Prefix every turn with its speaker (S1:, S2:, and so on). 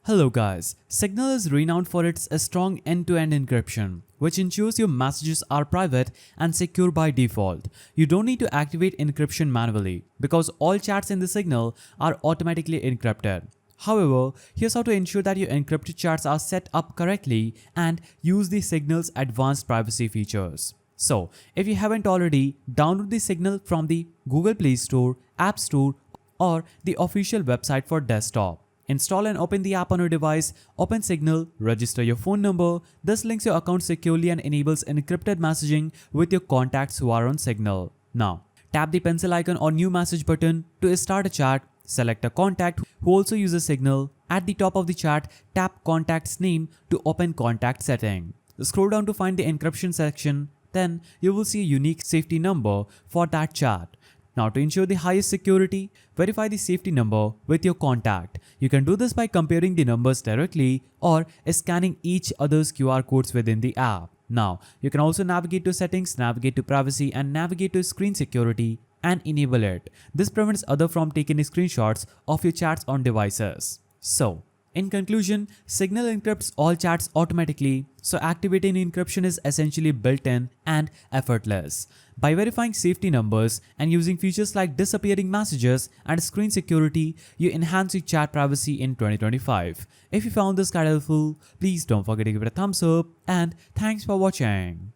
S1: Hello guys, Signal is renowned for its strong end-to-end encryption, which ensures your messages are private and secure by default. You don't need to activate encryption manually because all chats in the Signal are automatically encrypted. However, here's how to ensure that your encrypted chats are set up correctly and use the Signal's advanced privacy features. So, if you haven't already, download the Signal from the Google Play Store, App Store, or the official website for desktop. Install and open the app on your device, open Signal, register your phone number. This links your account securely and enables encrypted messaging with your contacts who are on Signal. Now, tap the pencil icon or new message button to start a chat. Select a contact who also uses Signal. At the top of the chat, tap contact's name to open contact setting. Scroll down to find the encryption section. Then you will see a unique safety number for that chat. Now, to ensure the highest security, verify the safety number with your contact. You can do this by comparing the numbers directly or scanning each other's QR codes within the app. Now, you can also navigate to settings, navigate to privacy, and navigate to screen security and enable it. This prevents others from taking screenshots of your chats on devices. So, in conclusion, Signal encrypts all chats automatically, so activating encryption is essentially built-in and effortless. By verifying safety numbers and using features like disappearing messages and screen security, you enhance your chat privacy in 2025. If you found this guide helpful, please don't forget to give it a thumbs up and thanks for watching.